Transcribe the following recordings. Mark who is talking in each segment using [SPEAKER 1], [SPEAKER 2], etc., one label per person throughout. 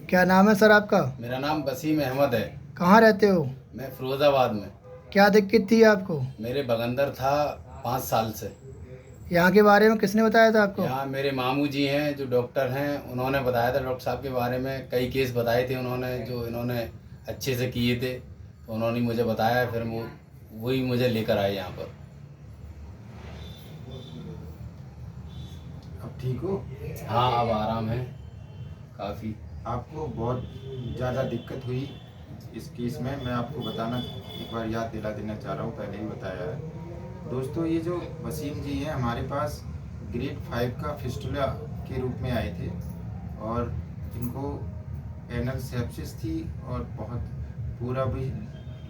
[SPEAKER 1] क्या नाम है सर आपका?
[SPEAKER 2] मेरा नाम वसीम अहमद है।
[SPEAKER 1] कहाँ रहते हो?
[SPEAKER 2] मैं फिरोज़ाबाद में।
[SPEAKER 1] क्या दिक्कत थी आपको?
[SPEAKER 2] मेरे बगंदर था 5 साल से।
[SPEAKER 1] यहाँ के बारे में किसने बताया था आपको?
[SPEAKER 2] यहाँ मेरे मामू जी हैं जो डॉक्टर हैं, उन्होंने बताया था डॉक्टर साहब के बारे में। कई केस बताए थे उन्होंने जो इन्होंने अच्छे से किए थे, तो उन्होंने मुझे बताया, फिर वही मुझे लेकर आए यहाँ पर।
[SPEAKER 3] अब ठीक हो?
[SPEAKER 2] हाँ, अब आराम है काफ़ी।
[SPEAKER 3] आपको बहुत ज़्यादा दिक्कत हुई इस केस में। मैं आपको बताना एक बार याद दिला देना चाह रहा हूँ, पहले ही बताया है। दोस्तों, ये जो वसीम जी हैं हमारे पास ग्रेड 5 का फिस्टुला के रूप में आए थे और इनको एनल सेप्सिस थी और बहुत पूरा भी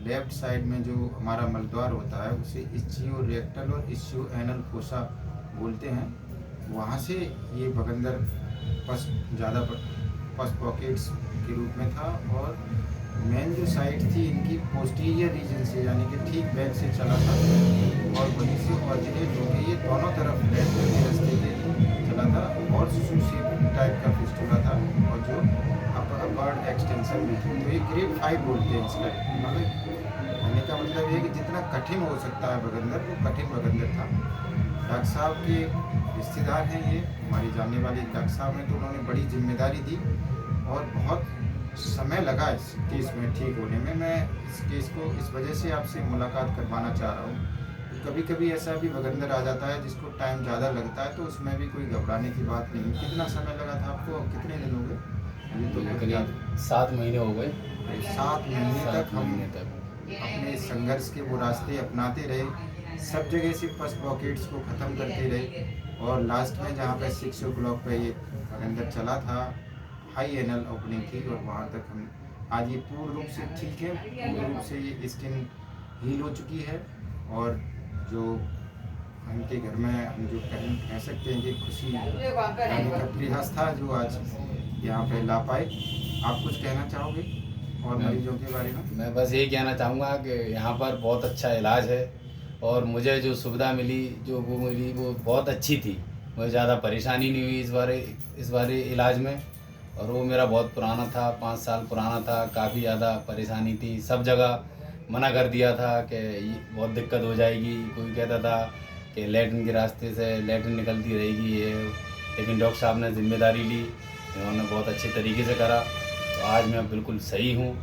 [SPEAKER 3] लेफ्ट साइड में जो हमारा मलद्वार होता है उसे इस्चियो रेक्टल और इस्चियो एनल फोसा बोलते हैं। वहाँ से ये बगंदर ज़्यादा पस पॉकेट्स के रूप में था और मेन जो साइड थी इनकी पोस्टीरियर रीजन से, यानी कि ठीक बैक से चला था और वहीं से ऑरिजिनेट होकर ये दोनों तरफ लेटरल के रास्ते के चला था और शू शेप टाइप का फिस्टुला था और जो अपवर्ड एक्सटेंशन भी थी। तो ये ग्रेड 5 बोलते हैं इसका। मतलब कहने का मतलब ये कि जितना कठिन हो सकता है बगंदर, वो कठिन बगंदर था। डॉक्टर साहब के रिश्तेदार हैं, ये हमारे जानने वाले डॉक्टर साहब हैं, तो उन्होंने बड़ी जिम्मेदारी दी और बहुत समय लगा इस केस में ठीक होने में। मैं इस केस को इस वजह से आपसे मुलाकात करवाना चाह रहा हूँ। कभी कभी ऐसा भी बगंदर आ जाता है जिसको टाइम ज़्यादा लगता है, तो उसमें भी कोई घबराने की बात नहीं। कितना समय लगा था आपको, कितने दिन हो गए? अभी तो
[SPEAKER 2] करीब 7 महीने हो गए।
[SPEAKER 3] 7 महीने
[SPEAKER 2] 7
[SPEAKER 3] तक हम
[SPEAKER 2] महीने तक
[SPEAKER 3] अपने संघर्ष के वो रास्ते अपनाते रहे, सब जगह से पस पॉकेट्स को ख़त्म करते रहे और लास्ट में जहाँ पे 6 o'clock पे ये अंदर चला था, हाई एनल ओपनिंग थी और वहाँ तक हम आज ये पूर्ण रूप से ठीक है। पूर्ण रूप से ये स्किन हील हो चुकी है और जो उनके घर में हम जो कह सकते हैं कि खुशी लाने का प्रयास था जो आज यहाँ पे ला पाए। आप कुछ कहना चाहोगे और मरीजों के बारे में?
[SPEAKER 2] मैं बस यही कहना चाहूँगा कि यहाँ पर बहुत अच्छा इलाज है और मुझे जो सुविधा मिली, जो वो मिली, वो बहुत अच्छी थी। मुझे ज़्यादा परेशानी नहीं हुई इस बारे इलाज में। और वो मेरा बहुत पुराना था, 5 साल पुराना था। काफ़ी ज़्यादा परेशानी थी, सब जगह मना कर दिया था कि ये बहुत दिक्कत हो जाएगी। कोई कहता था कि लैट्रिन के रास्ते से लैट्रिन निकलती रहेगी ये, लेकिन डॉक्टर साहब ने जिम्मेदारी ली, इन्होंने बहुत अच्छे तरीके से करा। तो आज मैं बिल्कुल सही हूँ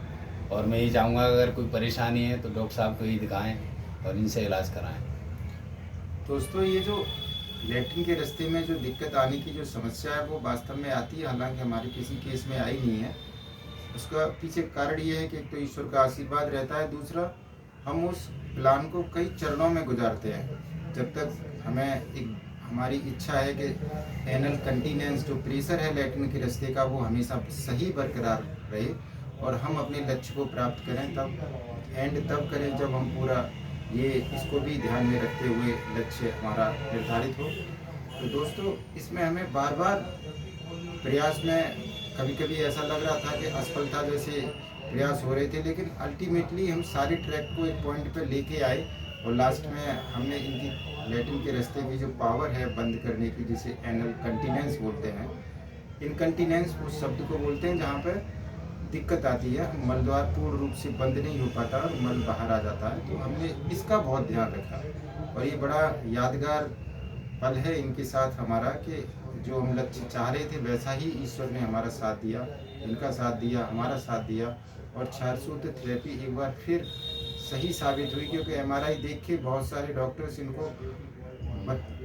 [SPEAKER 2] और मैं यही चाहूँगा अगर कोई परेशानी है तो डॉक्टर साहब को ही दिखाएं और इनसे इलाज कराएं।
[SPEAKER 3] दोस्तों, ये जो लैट्रिन के रास्ते में जो दिक्कत आने की जो समस्या है वो वास्तव में आती है, हालांकि हमारे किसी केस में आई नहीं है। उसका पीछे कारण ये है कि एक तो ईश्वर का आशीर्वाद रहता है, दूसरा हम उस प्लान को कई चरणों में गुजारते हैं। जब तक हमें एक हमारी इच्छा है कि एनल कंटिनेंस जो प्रेशर है लैट्रिन के रास्ते का वो हमेशा सही बरकरार रहे और हम अपने लक्ष्य को प्राप्त करें, तब एंड तब करें जब हम पूरा ये इसको भी ध्यान में रखते हुए लक्ष्य हमारा निर्धारित हो। तो दोस्तों, इसमें हमें बार बार प्रयास में कभी कभी ऐसा लग रहा था कि असफलता जैसे प्रयास हो रहे थे, लेकिन अल्टीमेटली हम सारे ट्रैक को एक पॉइंट पे लेके आए और लास्ट में हमने इनकी लैट्रिन के रास्ते की जो पावर है बंद करने की, जिसे एनल कंटिनेंस बोलते हैं। इनकंटिनेंस उस शब्द को बोलते हैं जहाँ पर दिक्कत आती है, मलद्वार पूर्ण रूप से बंद नहीं हो पाता और मल बाहर आ जाता है। तो हमने इसका बहुत ध्यान रखा और ये बड़ा यादगार पल है इनके साथ हमारा कि जो हम लक्ष्य चाह रहे थे वैसा ही ईश्वर ने हमारा साथ दिया, इनका साथ दिया, हमारा साथ दिया और क्षारसूत्र थेरेपी एक बार फिर सही साबित हुई। क्योंकि एमआरआई देख के बहुत सारे डॉक्टर्स इनको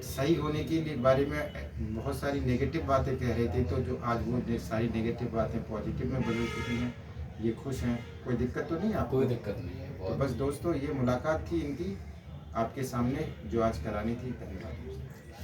[SPEAKER 3] सही होने के लिए बारे में बहुत सारी नेगेटिव बातें कह रहे थे, तो जो आज वो सारी नेगेटिव बातें पॉजिटिव में बदल चुकी हैं। ये खुश हैं, कोई दिक्कत तो नहीं आपको?
[SPEAKER 2] कोई दिक्कत नहीं है।
[SPEAKER 3] तो बस दोस्तों, ये मुलाकात थी इनकी आपके सामने जो आज करानी थी। धन्यवाद।